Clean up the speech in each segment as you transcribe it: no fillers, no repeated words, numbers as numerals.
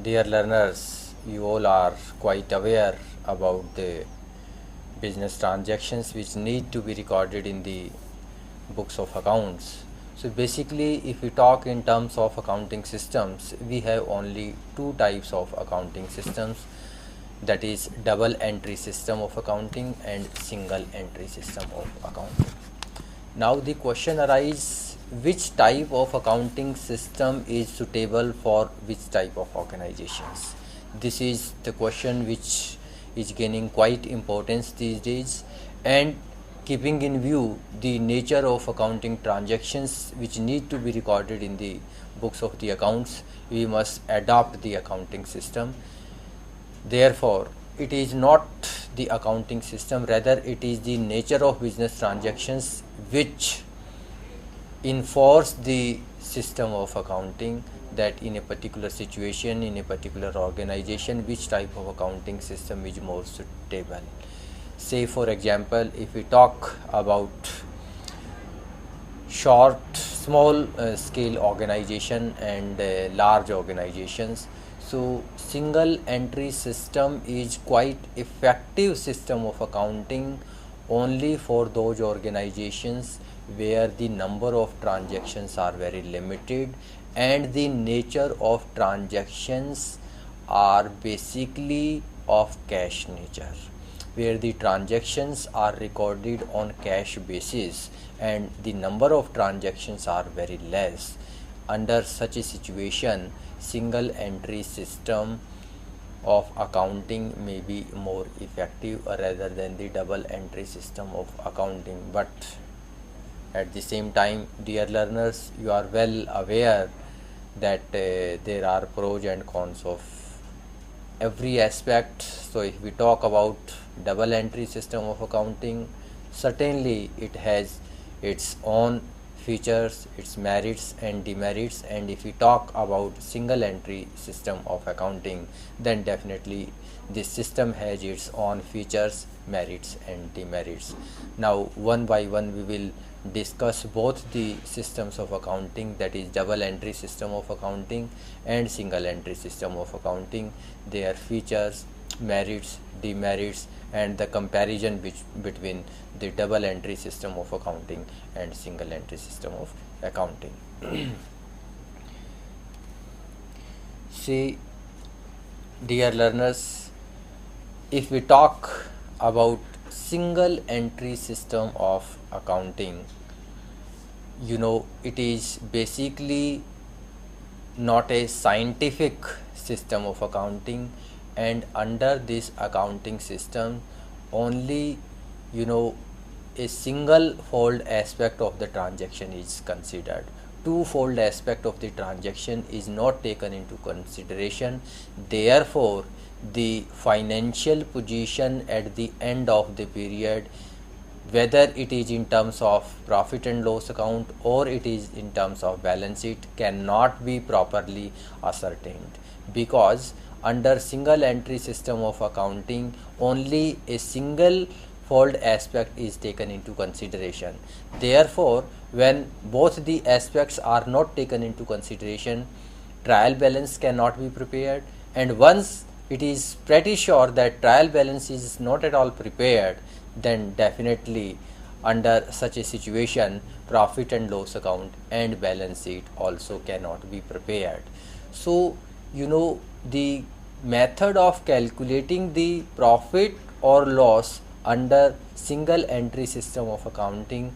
Dear learners, you all are quite aware about the business transactions which need to be recorded in the books of accounts. So basically, if we talk in terms of accounting systems, we have only two types of accounting systems, that is double entry system of accounting and single entry system of accounting. Now the question arises, which type of accounting system is suitable for which type of organizations? This is the question which is gaining quite importance these days, and keeping in view the nature of accounting transactions which need to be recorded in the books of the accounts, we must adopt the accounting system. Therefore, it is not the accounting system, rather it is the nature of business transactions which enforce the system of accounting, that in a particular situation, in a particular organization, which type of accounting system is more suitable. Say for example, if we talk about small scale organization and large organizations, so single entry system is quite effective system of accounting only for those organizations where the number of transactions are very limited and the nature of transactions are basically of cash nature, where the transactions are recorded on cash basis and the number of transactions are very less. Under such a situation, single entry system of accounting may be more effective rather than the double entry system of accounting. But at the same time, dear learners, you are well aware that there are pros and cons of every aspect. So if we talk about double entry system of accounting, certainly it has its own features, its merits and demerits, and if we talk about single entry system of accounting, then definitely this system has its own features, merits and demerits. Now one by one we will discuss both the systems of accounting, that is double entry system of accounting and single entry system of accounting, their features, merits, demerits and the comparison between the double entry system of accounting and single entry system of accounting. See, dear learners, if we talk about single entry system of accounting, it is basically not a scientific system of accounting, and under this accounting system only a single fold aspect of the transaction is considered. Two-fold aspect of the transaction is not taken into consideration. Therefore, the financial position at the end of the period, whether it is in terms of profit and loss account or it is in terms of balance sheet, cannot be properly ascertained, because under single entry system of accounting only a single fold aspect is taken into consideration. Therefore, when both the aspects are not taken into consideration, trial balance cannot be prepared, and once it is pretty sure that trial balance is not at all prepared, then definitely under such a situation profit and loss account and balance sheet also cannot be prepared. So the method of calculating the profit or loss under single entry system of accounting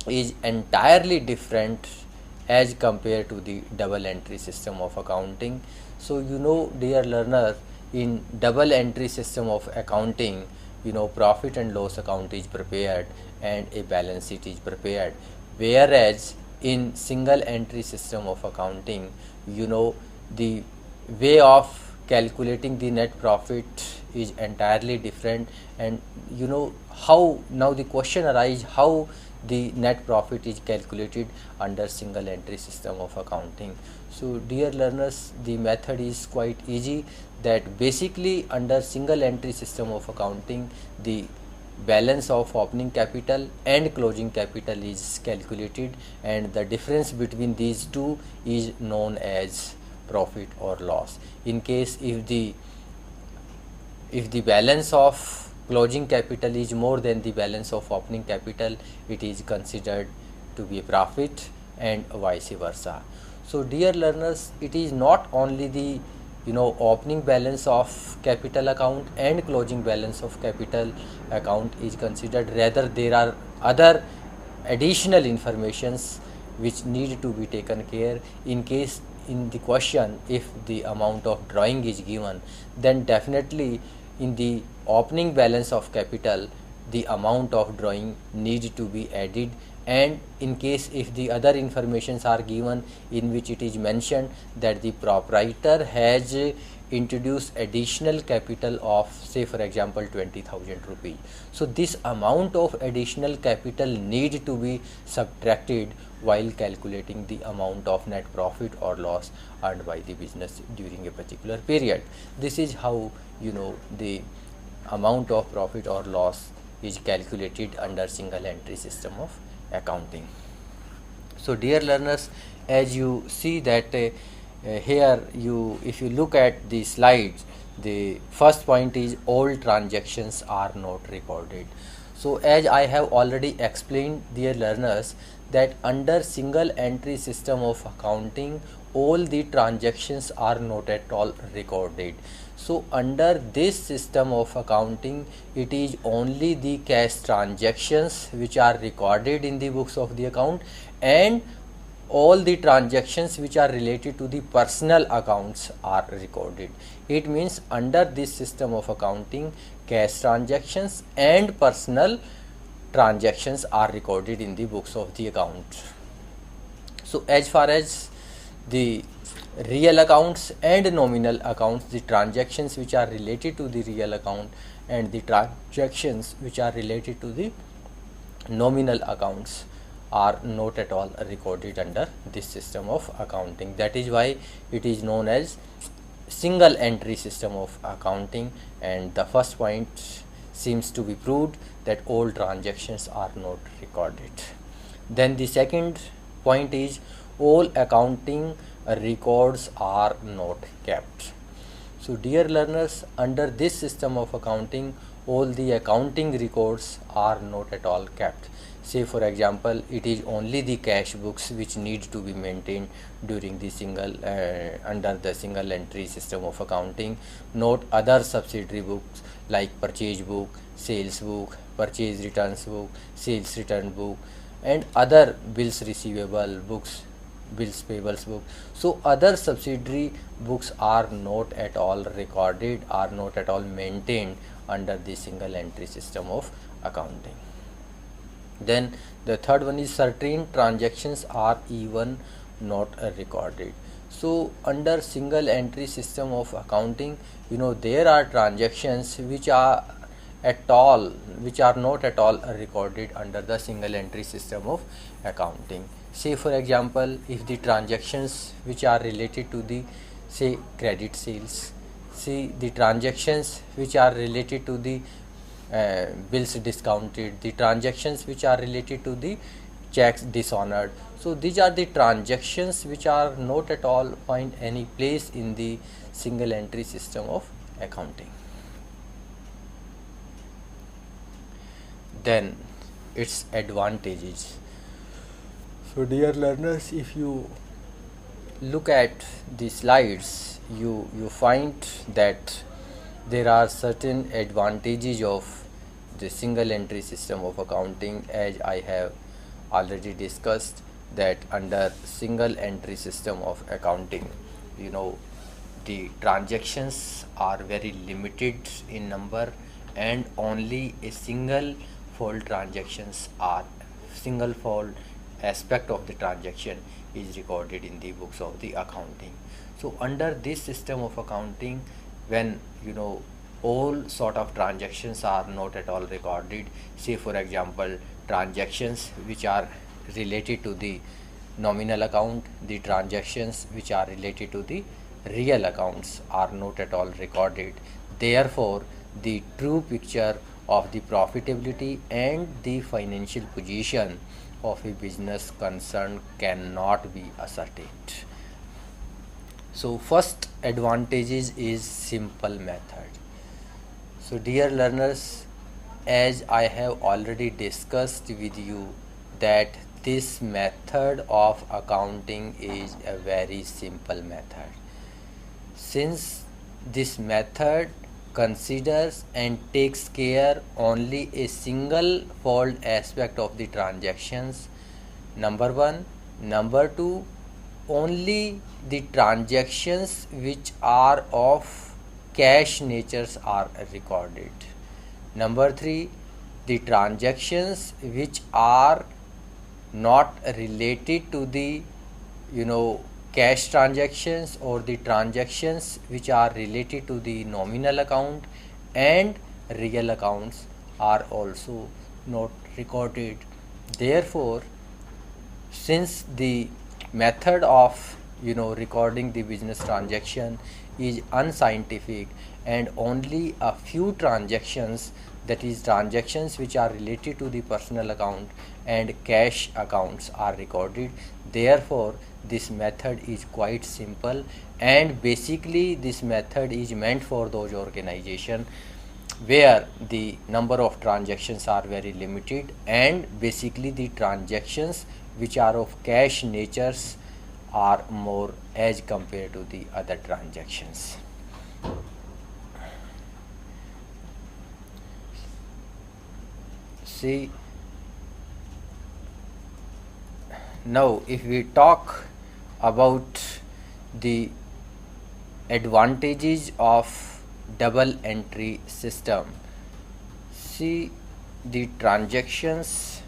is entirely different as compared to the double entry system of accounting. So dear learner, in double entry system of accounting, profit and loss account is prepared and a balance sheet is prepared, whereas in single entry system of accounting, the way of calculating the net profit is entirely different. And how, now the question arises, how the net profit is calculated under single entry system of accounting. So dear learners, the method is quite easy, that basically under single entry system of accounting the balance of opening capital and closing capital is calculated, and the difference between these two is known as profit or loss. In case if the balance of closing capital is more than the balance of opening capital, it is considered to be a profit, and vice versa. So dear learners, it is not only the opening balance of capital account and closing balance of capital account is considered, rather there are other additional informations which need to be taken care. In case in the question, if the amount of drawing is given, then definitely in the opening balance of capital the amount of drawing needs to be added, and in case if the other informations are given in which it is mentioned that the proprietor has introduced additional capital of, say for example, 20,000 rupees, so this amount of additional capital need to be subtracted while calculating the amount of net profit or loss earned by the business during a particular period. This is how the amount of profit or loss is calculated under single entry system of accounting. So dear learners, as you see that here if you look at the slides, the first point is all transactions are not recorded. So as I have already explained, dear learners, that under single entry system of accounting all the transactions are not at all recorded. So under this system of accounting, it is only the cash transactions which are recorded in the books of the account, and all the transactions which are related to the personal accounts are recorded. It means under this system of accounting, cash transactions and personal transactions are recorded in the books of the account. So as far as the real accounts and nominal accounts, the transactions which are related to the real account and the transactions which are related to the nominal accounts are not at all recorded under this system of accounting. That is why it is known as single entry system of accounting, and the first point seems to be proved that all transactions are not recorded. Then the second point is all accounting records are not kept. So dear learners, under this system of accounting all the accounting records are not at all kept. Say for example, it is only the cash books which need to be maintained during the under the single entry system of accounting, not other subsidiary books like purchase book, sales book, purchase returns book, sales return book, and other bills receivable books, bills payables book. So other subsidiary books are not at all recorded, are not at all maintained under the single entry system of accounting. Then the third one is certain transactions are even not recorded. So under single entry system of accounting, there are transactions which are not at all recorded under the single entry system of accounting. Say for example, if the transactions which are related to the, say, credit sales, see the transactions which are related to the bills discounted, the transactions which are related to the checks dishonored. So these are the transactions which are not at all find any place in the single entry system of accounting. Then its advantages. So dear learners, if you look at the slides, you find that there are certain advantages of the single entry system of accounting. As I have already discussed, that under single entry system of accounting, the transactions are very limited in number, and only a single fold aspect of the transaction is recorded in the books of the accounting. So under this system of accounting, when all sort of transactions are not at all recorded, say for example transactions which are related to the nominal account, the transactions which are related to the real accounts are not at all recorded. Therefore the true picture of the profitability and the financial position of a business concern cannot be ascertained. So first advantages is simple method. So dear learners, as I have already discussed with you that this method of accounting is a very simple method. Since this method considers and takes care only a single fold aspect of the transactions, number one. Number two, only the transactions which are of cash natures are recorded. Number three, the transactions which are not related to the cash transactions or the transactions which are related to the nominal account and real accounts are also not recorded. Therefore, since the method of recording the business transaction is unscientific and only a few transactions, that is transactions which are related to the personal account and cash accounts are recorded, therefore this method is quite simple, and basically this method is meant for those organizations where the number of transactions are very limited and basically the transactions which are of cash natures are more as compared to the other transactions. See, now if we talk about the advantages of double entry system, see, the transactions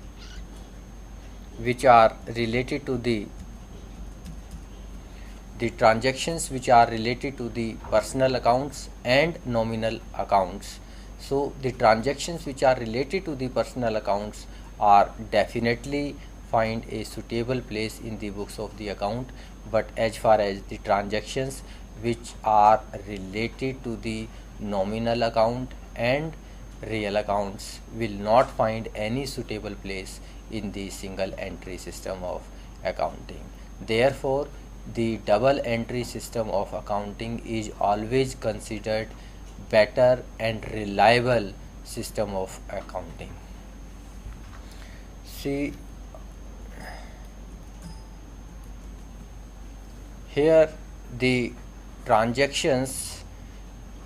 which are related to the personal accounts and nominal accounts. So the transactions which are related to the personal accounts are definitely find a suitable place in the books of the account, but as far as the transactions which are related to the nominal account and real accounts will not find any suitable place in the single entry system of accounting. Therefore, the double entry system of accounting is always considered better and reliable system of accounting. See, here the transactions,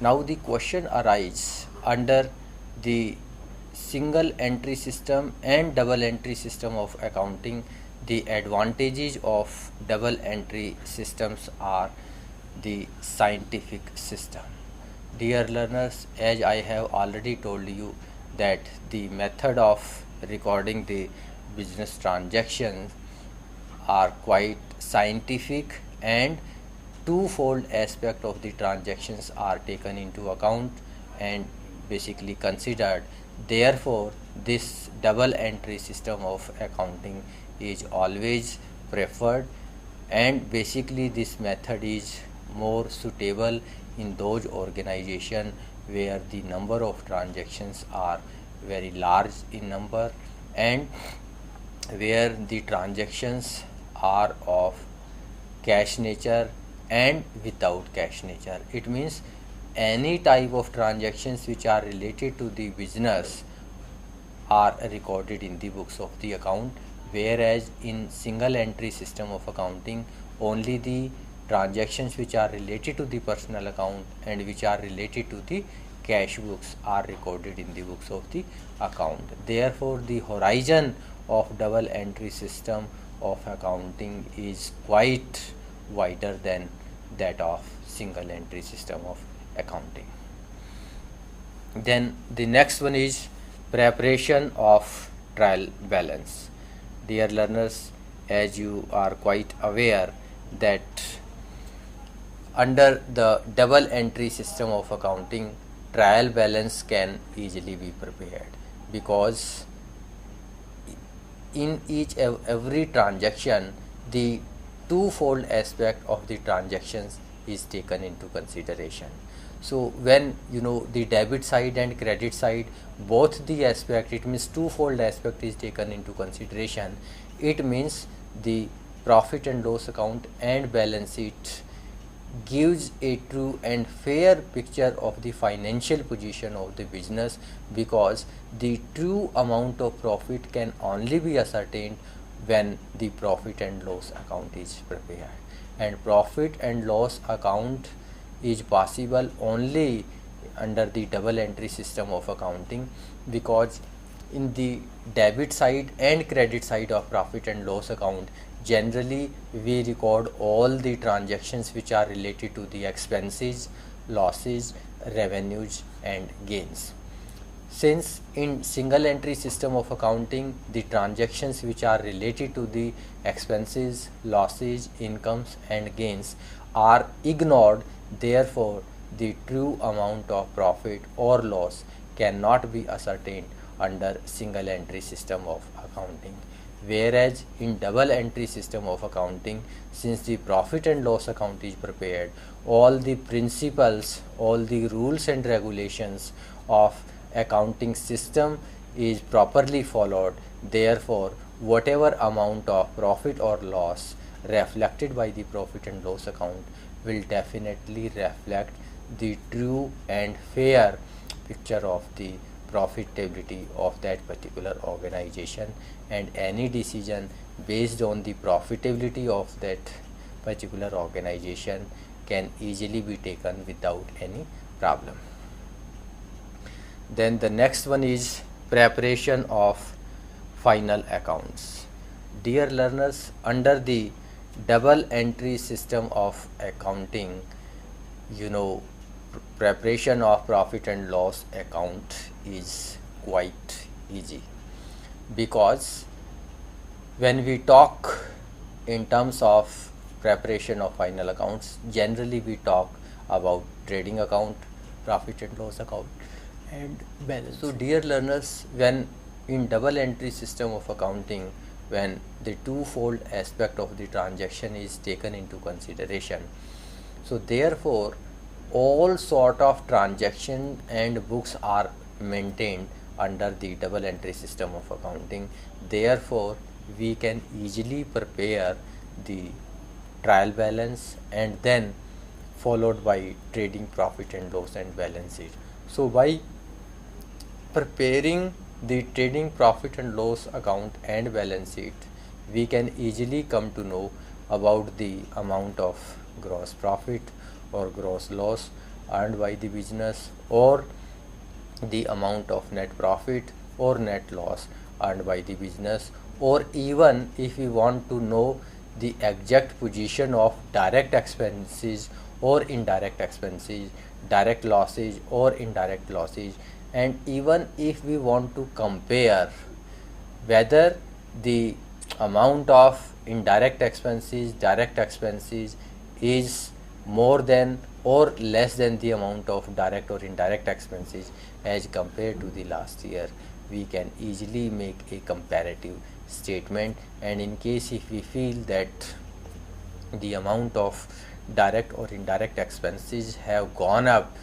now the question arises under the single entry system and double entry system of accounting. The advantages of double entry systems are the scientific system. Dear learners, as I have already told you that the method of recording the business transactions are quite scientific and twofold aspect of the transactions are taken into account and basically considered. Therefore, this double entry system of accounting is always preferred, and basically this method is more suitable in those organizations where the number of transactions are very large in number and where the transactions are of cash nature and without cash nature. It means any type of transactions which are related to the business are recorded in the books of the account, whereas in single entry system of accounting only the transactions which are related to the personal account and which are related to the cash books are recorded in the books of the account. Therefore, the horizon of double entry system of accounting is quite wider than that of single entry system of accounting. Then the next one is preparation of trial balance. Dear learners, as you are quite aware that under the double entry system of accounting, trial balance can easily be prepared because in every transaction the twofold aspect of the transactions is taken into consideration. So when the debit side and credit side, both the aspect, it means twofold aspect is taken into consideration, it means the profit and loss account and balance sheet gives a true and fair picture of the financial position of the business, because the true amount of profit can only be ascertained when the profit and loss account is prepared, and profit and loss account is possible only under the double entry system of accounting, because in the debit side and credit side of profit and loss account, generally we record all the transactions which are related to the expenses, losses, revenues and gains. Since in single entry system of accounting, the transactions which are related to the expenses, losses, incomes and gains are ignored, therefore the true amount of profit or loss cannot be ascertained under single entry system of accounting. Whereas in double entry system of accounting, since the profit and loss account is prepared, all the principles, all the rules and regulations of accounting system is properly followed, therefore whatever amount of profit or loss reflected by the profit and loss account will definitely reflect the true and fair picture of the profitability of that particular organization, and any decision based on the profitability of that particular organization can easily be taken without any problem. Then the next one is preparation of final accounts. Dear learners, under the double entry system of accounting, preparation of profit and loss account is quite easy, because when we talk in terms of preparation of final accounts, generally we talk about trading account, profit and loss account and balance. So dear learners, when in double entry system of accounting, when the twofold aspect of the transaction is taken into consideration, so therefore all sort of transaction and books are maintained under the double entry system of accounting. Therefore we can easily prepare the trial balance and then followed by trading profit and loss and balance sheet. So by preparing the trading profit and loss account and balance sheet, we can easily come to know about the amount of gross profit or gross loss earned by the business, or the amount of net profit or net loss earned by the business, or even if we want to know the exact position of direct expenses or indirect expenses, direct losses or indirect losses, and even if we want to compare whether the amount of indirect expenses, direct expenses is more than or less than the amount of direct or indirect expenses as compared to the last year, we can easily make a comparative statement. And in case if we feel that the amount of direct or indirect expenses have gone up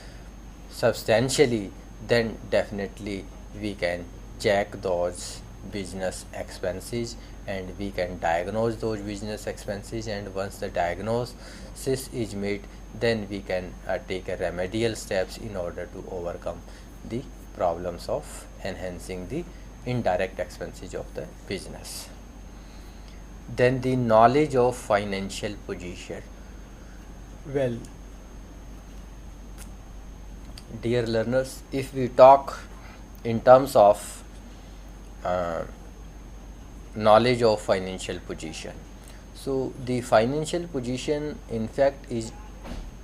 substantially, then definitely we can check those business expenses and we can diagnose those business expenses, and once the diagnosis is made, then we can take a remedial steps in order to overcome the problems of enhancing the indirect expenses of the business. Then the knowledge of financial position. Well, dear learners, if we talk in terms of knowledge of financial position, so the financial position in fact is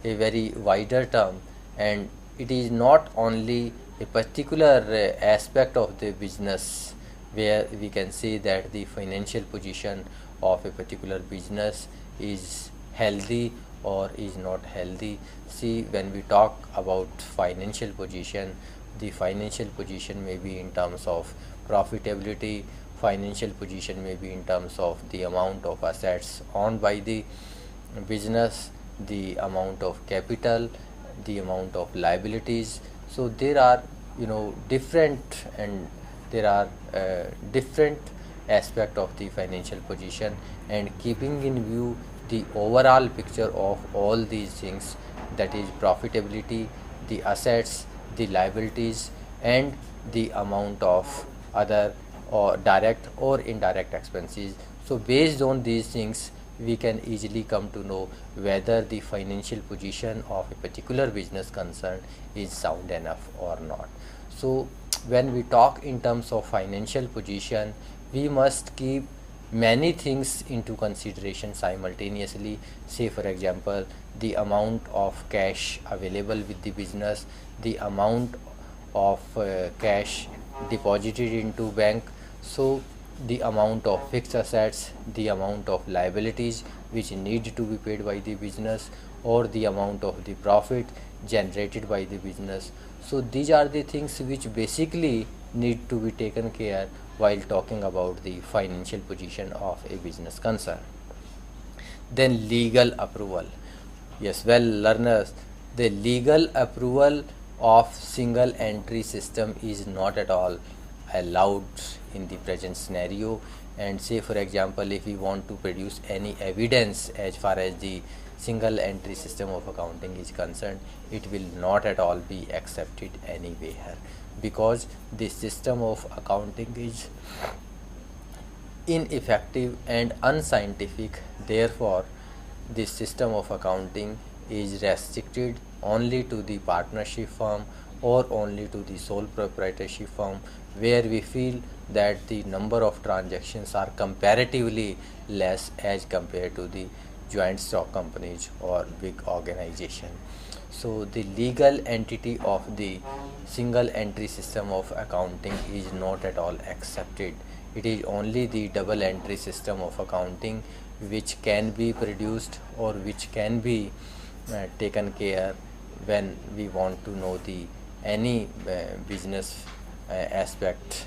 a very wider term, and it is not only a particular aspect of the business where we can say that the financial position of a particular business is healthy or is not healthy. See, when we talk about financial position, the financial position may be in terms of profitability, financial position may be in terms of the amount of assets owned by the business, the amount of capital, the amount of liabilities. So there are different, and there are different aspect of the financial position, and keeping in view the overall picture of all these things, that is profitability, the assets, the liabilities, and the amount of other or direct or indirect expenses. So based on these things, we can easily come to know whether the financial position of a particular business concern is sound enough or not. So when we talk in terms of financial position, we must keep many things into consideration simultaneously. Say for example, the amount of cash available with the business, the amount of cash deposited into bank, so the amount of fixed assets, the amount of liabilities which need to be paid by the business, or the amount of the profit generated by the business. So these are the things which basically need to be taken care while talking about the financial position of a business concern. Then legal approval. Yes, well learners, the legal approval of single entry system is not at all allowed in the present scenario. And say for example, if we want to produce any evidence as far as the single entry system of accounting is concerned, it will not at all be accepted anywhere, because this system of accounting is ineffective and unscientific. Therefore this system of accounting is restricted only to the partnership firm or only to the sole proprietorship firm, where we feel that the number of transactions are comparatively less as compared to the joint stock companies or big organization. So the legal entity of the single entry system of accounting is not at all accepted. It is only the double entry system of accounting which can be produced or which can be taken care when we want to know the any business aspect.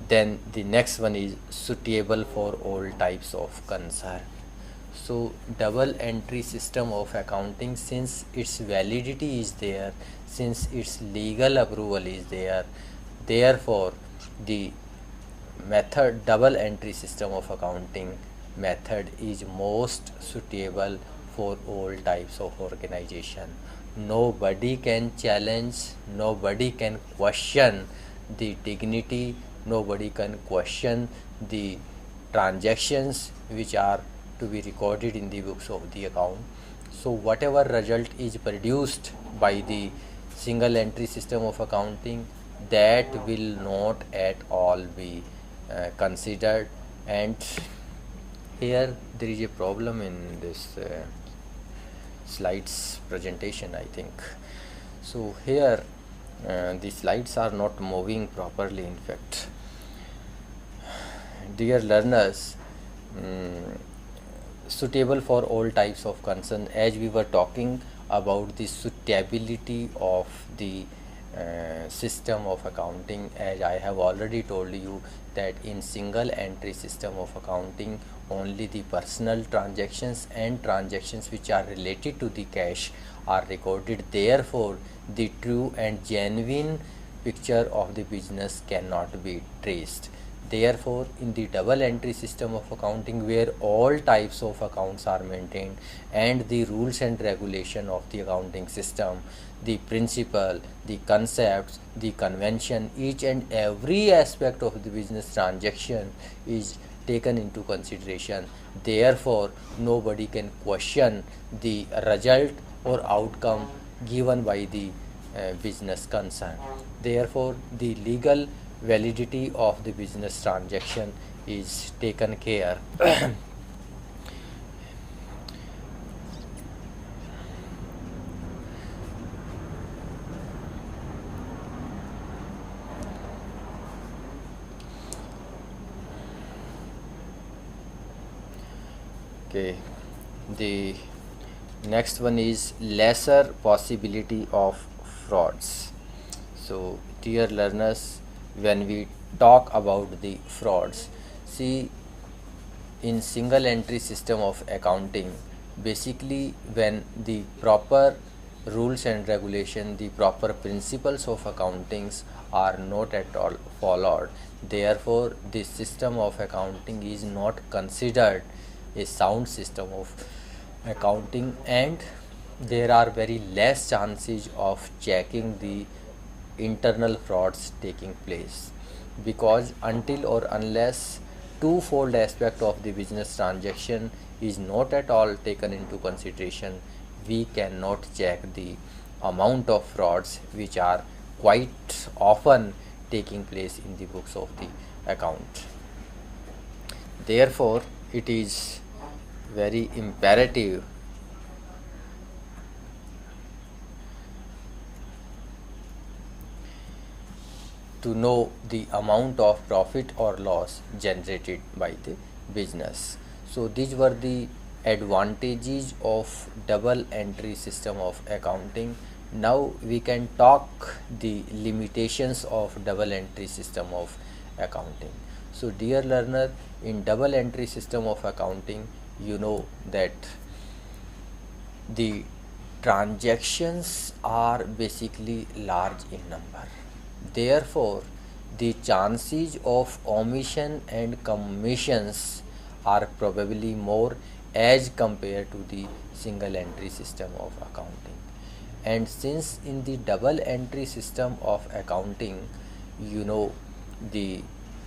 Then the next one is suitable for all types of concern. So double entry system of accounting, since its validity is there, since its legal approval is there, therefore the method double entry system of accounting method is most suitable for all types of organization. Nobody can challenge, nobody can question the dignity, nobody can question the transactions which are to be recorded in the books of the account. So whatever result is produced by the single entry system of accounting, that will not at all be considered. And here there is a problem in this slides presentation, I think. So here the slides are not moving properly. In fact, dear learners, suitable for all types of concern, as we were talking about the suitability of the system of accounting, as I have already told you that in single entry system of accounting only the personal transactions and transactions which are related to the cash are recorded. Therefore the true and genuine picture of the business cannot be traced. Therefore in the double entry system of accounting, where all types of accounts are maintained and the rules and regulation of the accounting system, the principle, the concepts, the convention, each and every aspect of the business transaction is taken into consideration. Therefore nobody can question the result or outcome given by the business concern. Therefore the legal validity of the business transaction is taken care. Okay, the next one is lesser possibility of frauds. So dear learners, when we talk about the frauds, see, in single entry system of accounting, basically when the proper rules and regulation, the proper principles of accountings are not at all followed. Therefore, this system of accounting is not considered a sound system of accounting, and there are very less chances of checking the internal frauds taking place, because until or unless twofold aspect of the business transaction is not at all taken into consideration, we cannot check the amount of frauds which are quite often taking place in the books of the account. Therefore, it is very imperative to know the amount of profit or loss generated by the business. So these were the advantages of double entry system of accounting. Now we can talk the limitations of double entry system of accounting. So dear learner, in double entry system of accounting, you know that the transactions are basically large in number. Therefore, the chances of omission and commissions are probably more as compared to the single entry system of accounting. And since in the double entry system of accounting, you know, the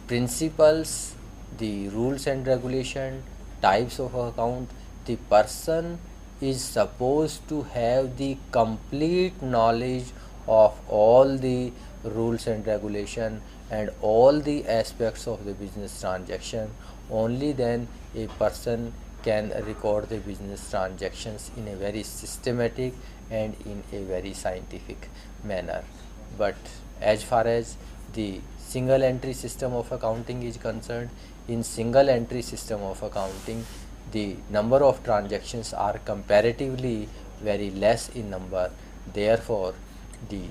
principles, the rules and regulation, types of account, the person is supposed to have the complete knowledge of all the rules and regulation and all the aspects of the business transaction. Only then a person can record the business transactions in a very systematic and in a very scientific manner. But as far as the single entry system of accounting is concerned, in single entry system of accounting, the number of transactions are comparatively very less in number. Therefore, the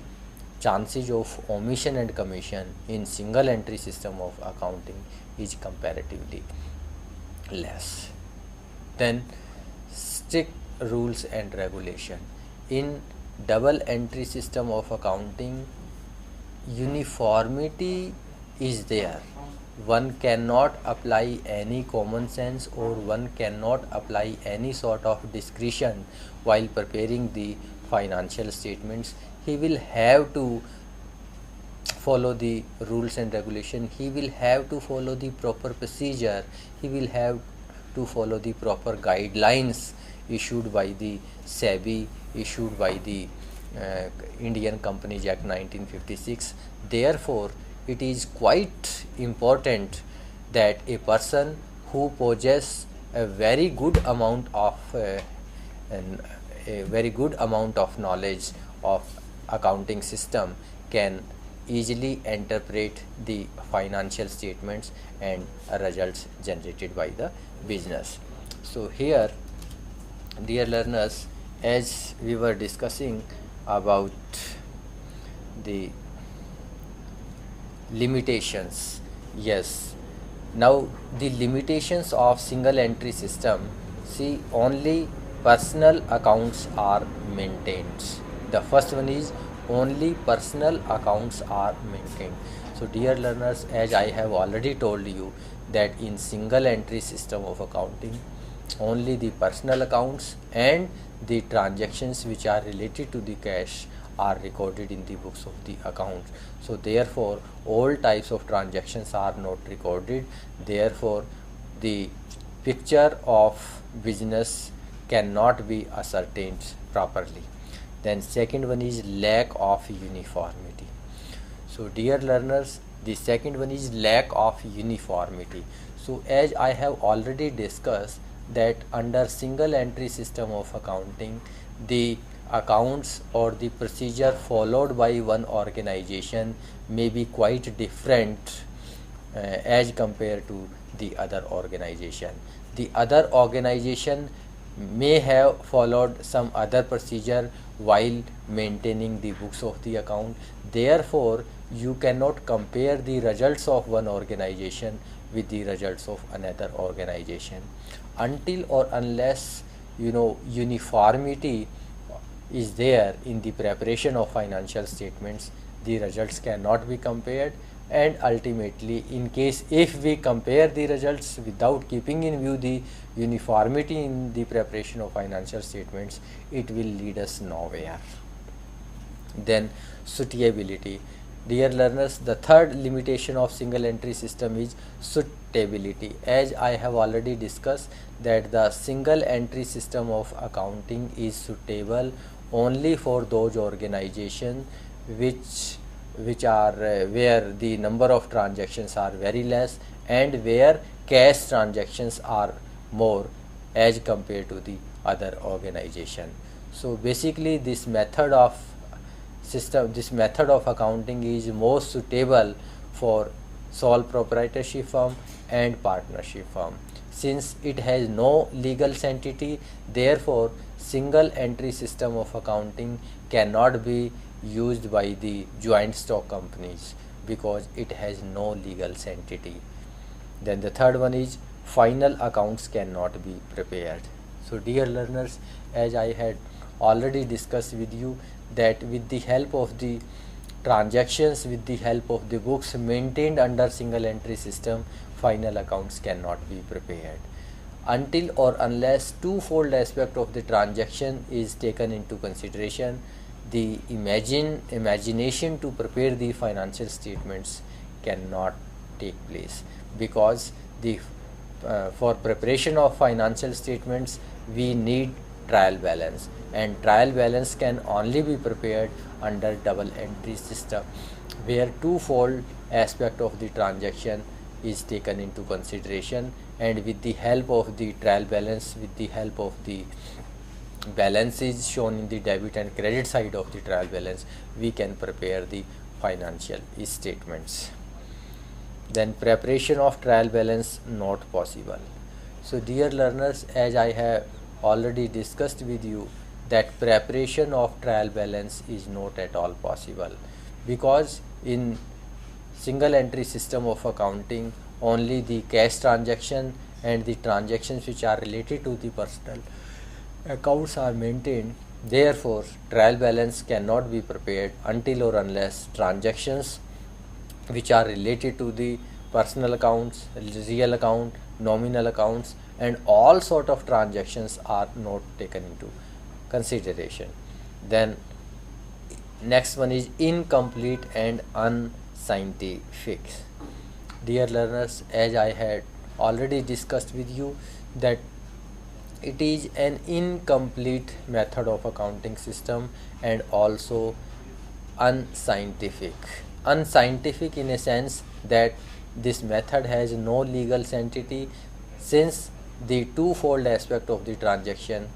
chances of omission and commission in single entry system of accounting is comparatively less. Then strict rules and regulation. In double entry system of accounting, uniformity is there. One cannot apply any common sense, or one cannot apply any sort of discretion while preparing the financial statements. He will have to follow the rules and regulation, he will have to follow the proper procedure, he will have to follow the proper guidelines issued by the SEBI, issued by the Indian Companies Act 1956. Therefore, it is quite important that a person who possesses a very good amount of a very good amount of knowledge of accounting system can easily interpret the financial statements and results generated by the business. So here, dear learners, as we were discussing about the limitations, yes, now the limitations of single entry system, see, only personal accounts are maintained. The first one is only personal accounts are maintained. So dear learners, as I have already told you that in single entry system of accounting, only the personal accounts and the transactions which are related to the cash are recorded in the books of the account. So therefore, all types of transactions are not recorded. Therefore, the picture of business cannot be ascertained properly. Then second one is lack of uniformity. So dear learners, the second one is lack of uniformity. So as I have already discussed that under single entry system of accounting, the accounts or the procedure followed by one organization may be quite different as compared to the other organization. The other organization may have followed some other procedure while maintaining the books of the account. Therefore, you cannot compare the results of one organization with the results of another organization until or unless uniformity is there in the preparation of financial statements, the results cannot be compared, and ultimately, in case if we compare the results without keeping in view the uniformity in the preparation of financial statements, it will lead us nowhere. Then suitability. Dear learners, the third limitation of single entry system is suitability. As I have already discussed that the single entry system of accounting is suitable only for those organizations which are where the number of transactions are very less and where cash transactions are more as compared to the other organization. So basically this method of accounting is most suitable for sole proprietorship firm and partnership firm. Since it has no legal entity, therefore single entry system of accounting cannot be used by the joint stock companies because it has no legal entity. Then the third one is final accounts cannot be prepared. So dear learners, as I had already discussed with you that with the help of the transactions, with the help of the books maintained under single entry system, final accounts cannot be prepared until or unless twofold aspect of the transaction is taken into consideration. The imagination to prepare the financial statements cannot take place because the for preparation of financial statements we need trial balance, and trial balance can only be prepared under double entry system where twofold aspect of the transaction is taken into consideration, and with the help of the trial balance, with the help of the balances shown in the debit and credit side of the trial balance, we can prepare the financial statements. Then preparation of trial balance not possible. So dear learners, as I have already discussed with you that preparation of trial balance is not at all possible because in single entry system of accounting only the cash transaction and the transactions which are related to the personal accounts are maintained. Therefore trial balance cannot be prepared until or unless transactions which are related to the personal accounts, real account, nominal accounts, and all sort of transactions are not taken into consideration. Then next one is incomplete and unscientific. Dear learners, as I had already discussed with you that it is an incomplete method of accounting system and also unscientific. Unscientific in a sense that this method has no legal entity since the twofold aspect of the transaction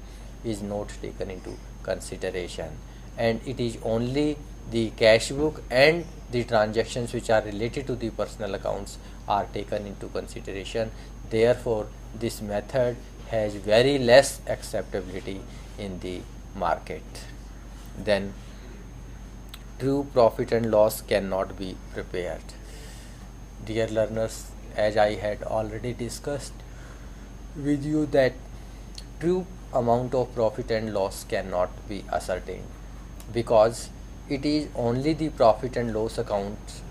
is not taken into consideration, and it is only the cash book and the transactions which are related to the personal accounts are taken into consideration. Therefore this method has very less acceptability in the market. Then true profit and loss cannot be prepared. Dear learners, as I had already discussed with you that true amount of profit and loss cannot be ascertained because it is only the profit and loss accounts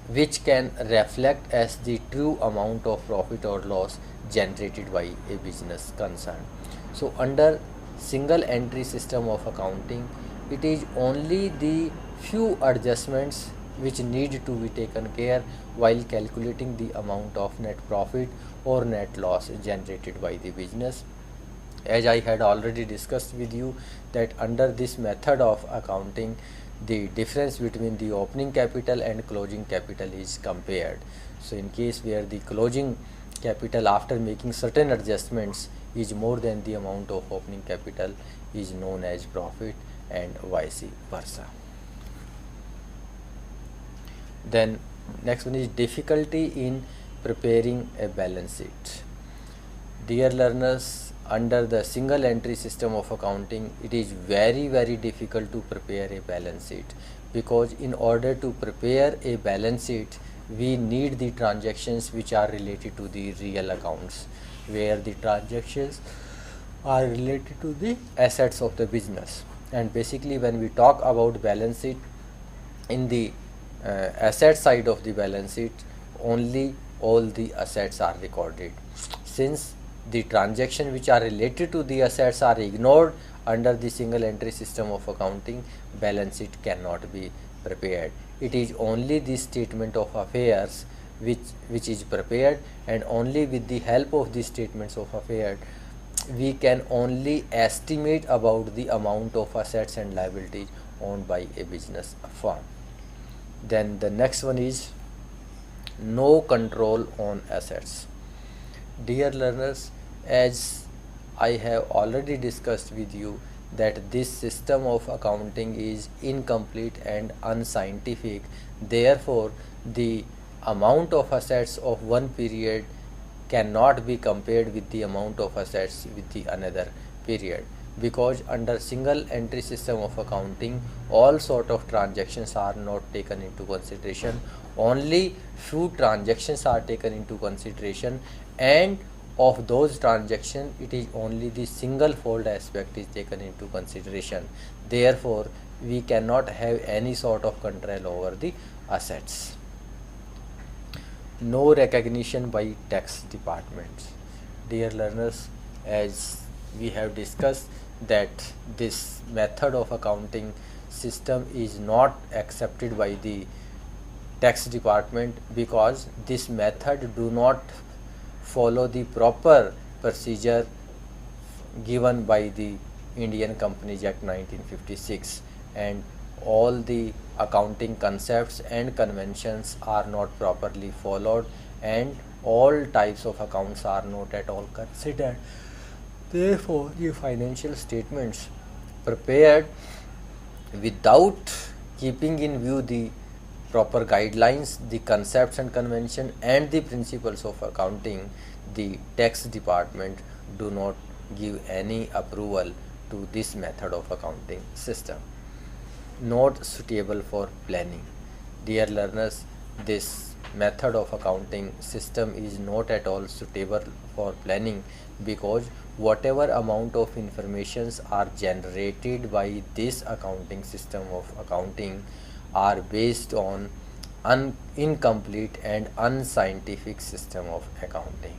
which can reflect as the true amount of profit or loss generated by a business concern. So under single entry system of accounting, it is only the few adjustments which need to be taken care while calculating the amount of net profit or net loss generated by the business. As I had already discussed with you that under this method of accounting, the difference between the opening capital and closing capital is compared. So in case where the closing capital after making certain adjustments is more than the amount of opening capital is known as profit and vice versa. Then next one is difficulty in preparing a balance sheet. Dear learners, under the single entry system of accounting, it is very difficult to prepare a balance sheet because in order to prepare a balance sheet we need the transactions which are related to the real accounts, where the transactions are related to the assets of the business, And basically when we talk about balance sheet, in the asset side of the balance sheet, only all the assets are recorded. Since the transactions which are related to the assets are ignored under the single entry system of accounting, balance sheet cannot be prepared. It is only the statement of affairs which is prepared, and only with the help of the statements of affairs we can only estimate about the amount of assets and liabilities owned by a business firm. Then the next one is no control on assets. Dear learners, as I have already discussed with you that this system of accounting is incomplete and unscientific, therefore the amount of assets of one period cannot be compared with the amount of assets with the another period, because under single entry system of accounting all sort of transactions are not taken into consideration. Only few transactions are taken into consideration, and of those transactions it is only the single fold aspect is taken into consideration. Therefore we cannot have any sort of control over the assets. No recognition by tax departments. Dear learners, as we have discussed that this method of accounting system is not accepted by the tax department, because this method do not follow the proper procedure given by the Indian Companies Act 1956, and all the accounting concepts and conventions are not properly followed, and all types of accounts are not at all considered. Therefore the financial statements prepared without keeping in view the proper guidelines, the concepts and convention and the principles of accounting, the tax department do not give any approval to this method of accounting system. Not suitable for planning. Dear learners, this method of accounting system is not at all suitable for planning, because whatever amount of informations are generated by this accounting system of accounting are based on incomplete and unscientific system of accounting,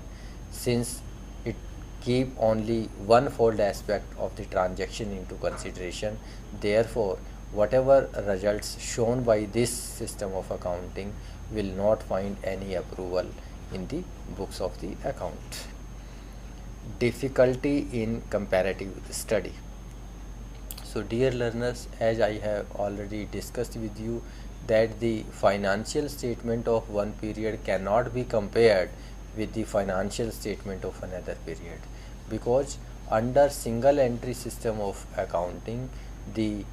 since it keep only one fold aspect of the transaction into consideration. Therefore whatever results shown by this system of accounting will not find any approval in the books of the account. Difficulty in comparative study. So dear learners, as I have already discussed with you that the financial statement of one period cannot be compared with the financial statement of another period, because under single entry system of accounting the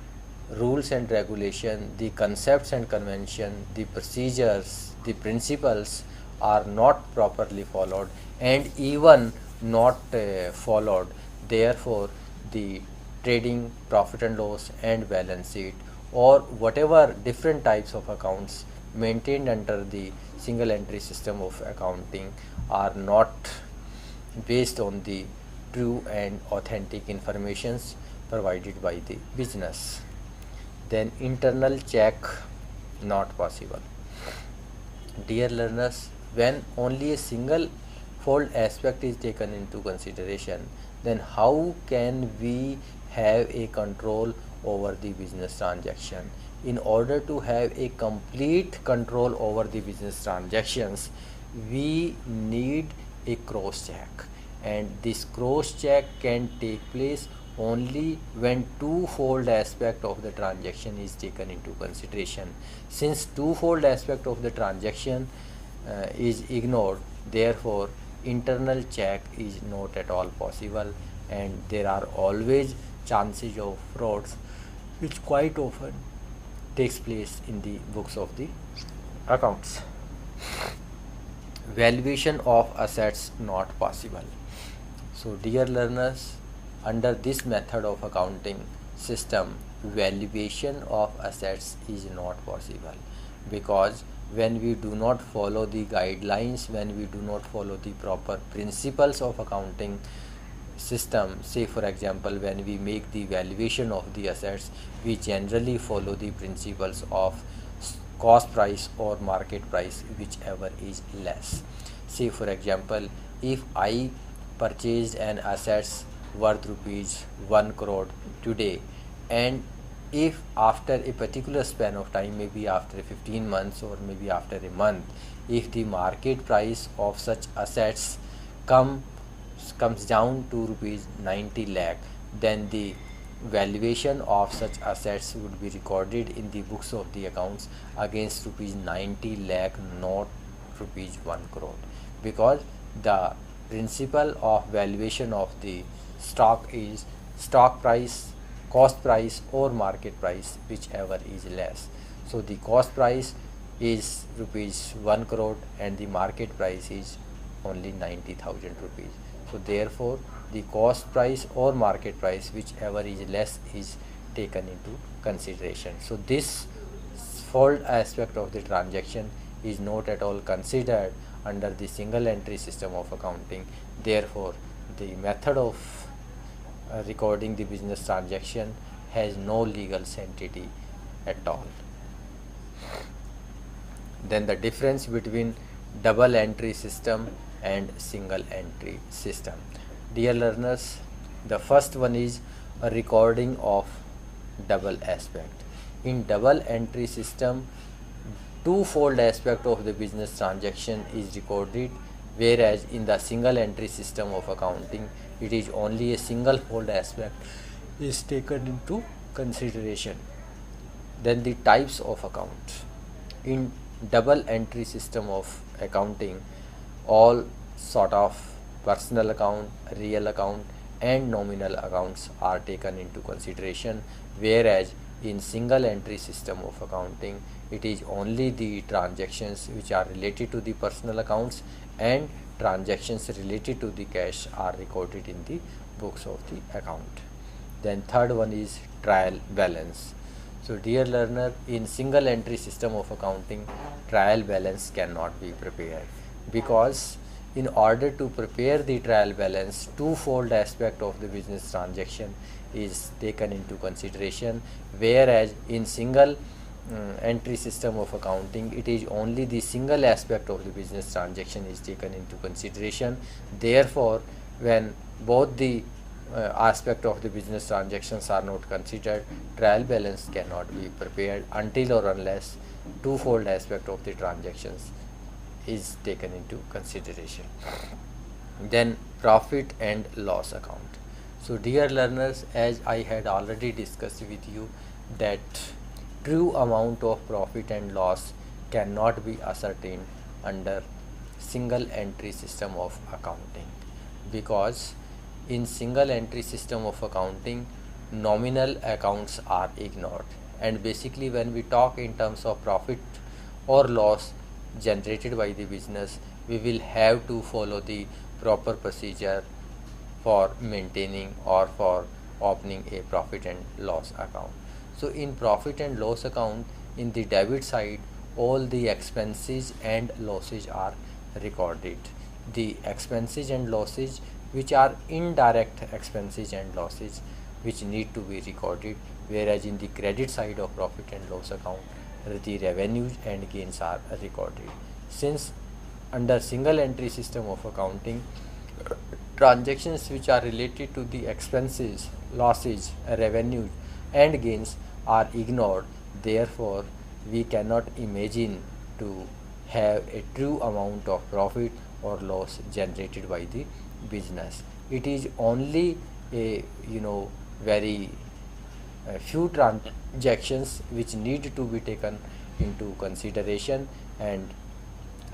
rules and regulation, the concepts and convention, the procedures, the principles are not properly followed, and even not followed. Therefore the trading, profit and loss and balance sheet, or whatever different types of accounts maintained under the single entry system of accounting are not based on the true and authentic informations provided by the business. Then internal check not possible. Dear learners, when only a single fold aspect is taken into consideration, then how can we have a control over the business transaction? In order to have a complete control over the business transactions, we need a cross check, and this cross check can take place only when two-fold aspect of the transaction is taken into consideration. Since two-fold aspect of the transaction is ignored, therefore internal check is not at all possible, and there are always chances of frauds which quite often takes place in the books of the accounts. Valuation of assets not possible. So dear learners, under this method of accounting system, valuation of assets is not possible, because when we do not follow the guidelines, when we do not follow the proper principles of accounting system, say for example when we make the valuation of the assets, we generally follow the principles of cost price or market price, whichever is less. Say for example, if I purchased an assets worth rupees 1 crore today, and if after a particular span of time, maybe after 15 months or maybe after a month, if the market price of such assets comes down to rupees 90 lakh, then the valuation of such assets would be recorded in the books of the accounts against rupees 90 lakh, not rupees 1 crore, because the principle of valuation of the stock is stock price, cost price or market price, whichever is less. So the cost price is rupees 1 crore and the market price is only 90,000 rupees. So therefore the cost price or market price, whichever is less, is taken into consideration. So this fold aspect of the transaction is not at all considered under the single entry system of accounting. Therefore the method of recording the business transaction has no legal sanctity at all. Then the difference between double entry system and single entry system. Dear learners, the first one is a recording of double aspect. In double entry system, two-fold aspect of the business transaction is recorded, whereas in the single entry system of accounting, it is only a single fold aspect is taken into consideration. Then the types of accounts. In double entry system of accounting, all sort of personal account, real account and nominal accounts are taken into consideration, whereas in single entry system of accounting, it is only the transactions which are related to the personal accounts and transactions related to the cash are recorded in the books of the account. Then third one is trial balance. So dear learner, in single entry system of accounting, trial balance cannot be prepared, because in order to prepare the trial balance, two-fold aspect of the business transaction is taken into consideration, whereas in single entry system of accounting, it is only the single aspect of the business transaction is taken into consideration. Therefore when both the aspect of the business transactions are not considered, trial balance cannot be prepared until or unless two-fold aspect of the transactions is taken into consideration. Then profit and loss account. So dear learners, as I had already discussed with you that true amount of profit and loss cannot be ascertained under single entry system of accounting, because in single entry system of accounting, nominal accounts are ignored, and basically when we talk in terms of profit or loss generated by the business, we will have to follow the proper procedure for maintaining or for opening a profit and loss account. So in profit and loss account, in the debit side, all the expenses and losses are recorded. The expenses and losses which are indirect expenses and losses which need to be recorded, whereas in the credit side of profit and loss account, the revenues and gains are recorded. Since under single entry system of accounting, transactions which are related to the expenses, losses, revenues and gains are ignored, therefore we cannot imagine to have a true amount of profit or loss generated by the business. It is only a very few transactions which need to be taken into consideration, and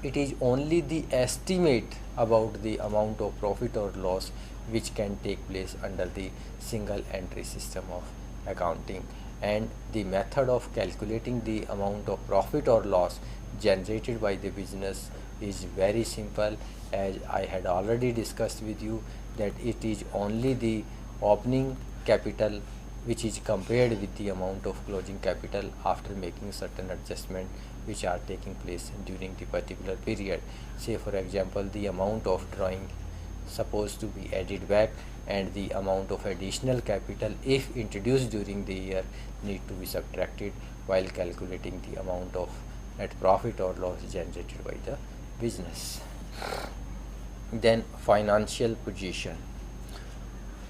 it is only the estimate about the amount of profit or loss which can take place under the single entry system of accounting. And the method of calculating the amount of profit or loss generated by the business is very simple, as I had already discussed with you that it is only the opening capital which is compared with the amount of closing capital after making certain adjustment which are taking place during the particular period. Say for example, the amount of drawing supposed to be added back, and the amount of additional capital if introduced during the year need to be subtracted while calculating the amount of net profit or loss generated by the business. Then financial position.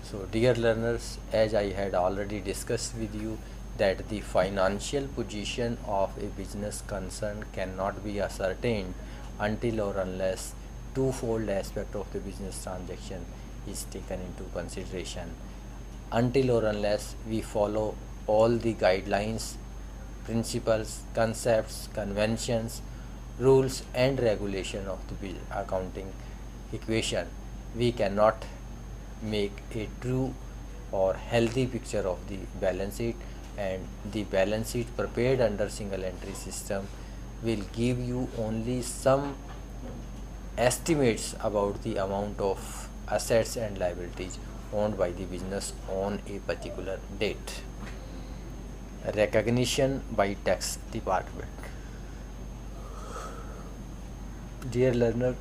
So dear learners, as I had already discussed with you that the financial position of a business concern cannot be ascertained until or unless twofold aspect of the business transaction is taken into consideration. Until or unless we follow all the guidelines, principles, concepts, conventions, rules and regulation of the accounting equation, we cannot make a true or healthy picture of the balance sheet, and the balance sheet prepared under single entry system will give you only some estimates about the amount of assets and liabilities owned by the business on a particular date. Recognition by tax department. Dear learner,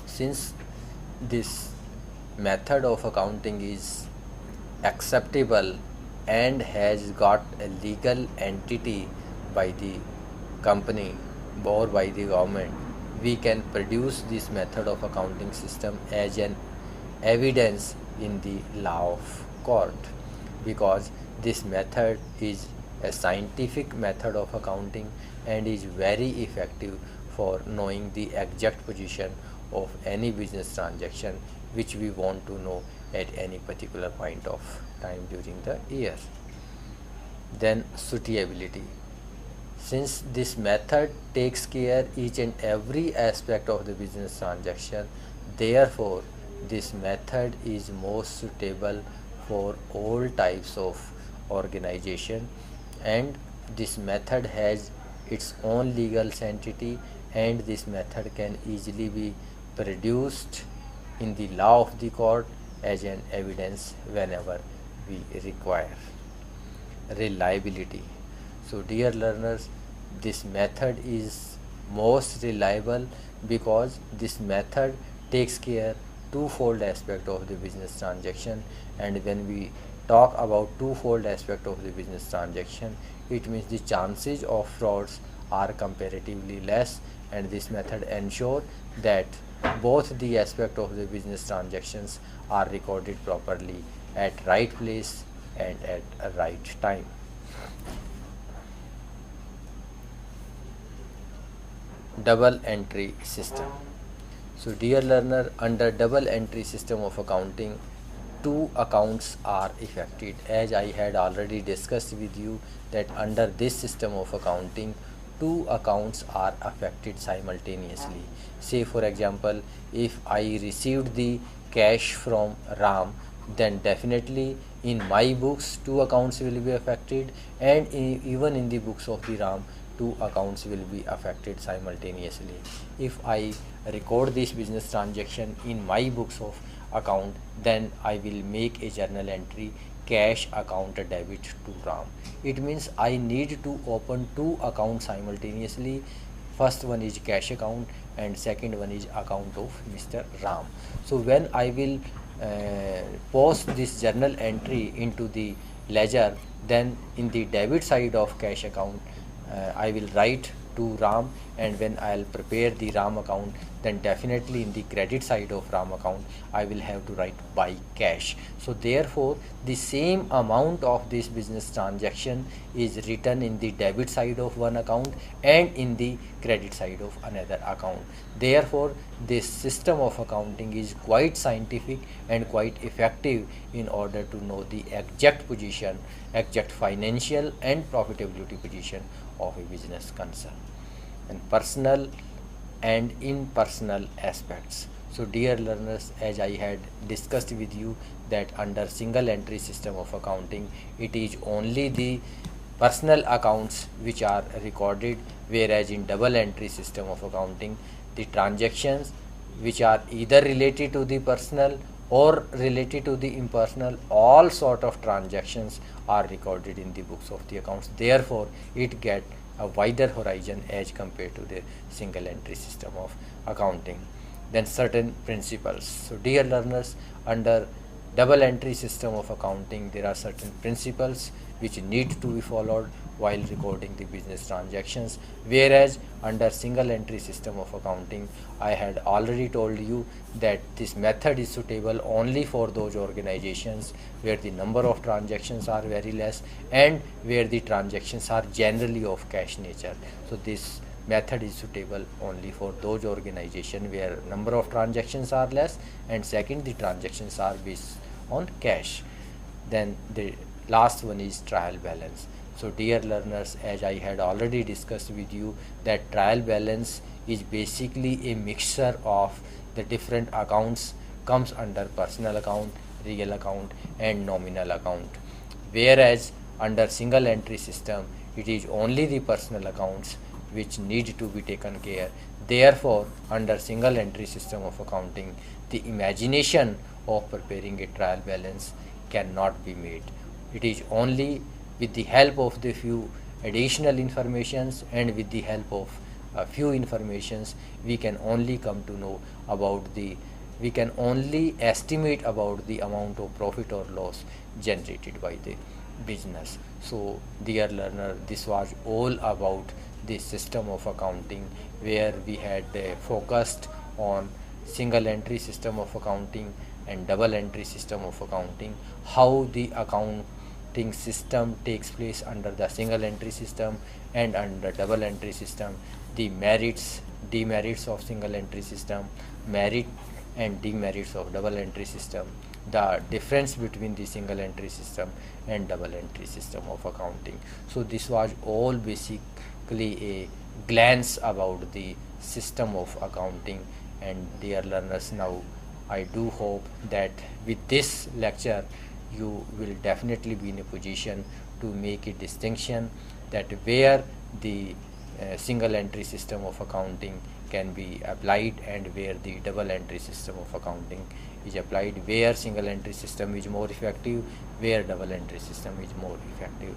since this method of accounting is acceptable and has got a legal entity by the company or by the government, we can produce this method of accounting system as an evidence in the law of court, because this method is a scientific method of accounting and is very effective for knowing the exact position of any business transaction which we want to know at any particular point of time during the year. Then suitability. Since this method takes care each and every aspect of the business transaction, therefore this method is most suitable for all types of organization, and this method has its own legal sanctity, and this method can easily be produced in the law of the court as an evidence whenever we require. Reliability. So dear learners, this method is most reliable because this method takes care twofold aspect of the business transaction, and when we talk about twofold aspect of the business transaction, it means the chances of frauds are comparatively less, and this method ensure that both the aspect of the business transactions are recorded properly at right place and at a right time. Double entry system. So dear learner, under double entry system of accounting, two accounts are affected. As I had already discussed with you that under this system of accounting, two accounts are affected simultaneously. Say for example, if I received the cash from Ram, then definitely in my books two accounts will be affected, and even in the books of the Ram two accounts will be affected simultaneously. If I record this business transaction in my books of account, then I will make a journal entry cash account debit to Ram. It means I need to open two accounts simultaneously. First one is cash account and second one is account of Mr. Ram. So when I will post this journal entry into the ledger, then in the debit side of cash account I will write to Ram, and when I'll prepare the Ram account, then definitely in the credit side of Ram account I will have to write by cash. So therefore the same amount of this business transaction is written in the debit side of one account and in the credit side of another account. Therefore this system of accounting is quite scientific and quite effective in order to know the exact position, exact financial and profitability position of a business concern. And personal and impersonal aspects. So dear learners, as I had discussed with you that under single entry system of accounting, it is only the personal accounts which are recorded, whereas in double entry system of accounting, the transactions which are either related to the personal or related to the impersonal, all sort of transactions are recorded in the books of the accounts. Therefore it get a wider horizon as compared to the single entry system of accounting. then certain principles. So dear learners, under double entry system of accounting, there are certain principles which need to be followed while recording the business transactions, whereas under single entry system of accounting, I had already told you that this method is suitable only for those organizations where the number of transactions are very less and where the transactions are generally of cash nature. So this method is suitable only for those organizations where number of transactions are less, and second, the transactions are based on cash. Then the last one is trial balance. So dear learners, as I had already discussed with you, that trial balance is basically a mixture of the different accounts, comes under personal account, real account and nominal account, whereas under single entry system it is only the personal accounts which need to be taken care. Therefore, under single entry system of accounting, the imagination of preparing a trial balance cannot be made. It is only with the help of the few additional informations and with the help of a few informations we can only come to know about we can only estimate about the amount of profit or loss generated by the business. So dear learner, this was all about the system of accounting, where we had focused on single entry system of accounting and double entry system of accounting, how the accounting system takes place under the single entry system and under double entry system, the merits, demerits of single entry system, merit and demerits of double entry system, the difference between the single entry system and double entry system of accounting. So this was all basically a glance about the system of accounting. And dear learners, now I do hope that with this lecture you will definitely be in a position to make a distinction that where the single entry system of accounting can be applied and where the double entry system of accounting is applied, where single entry system is more effective, where double entry system is more effective.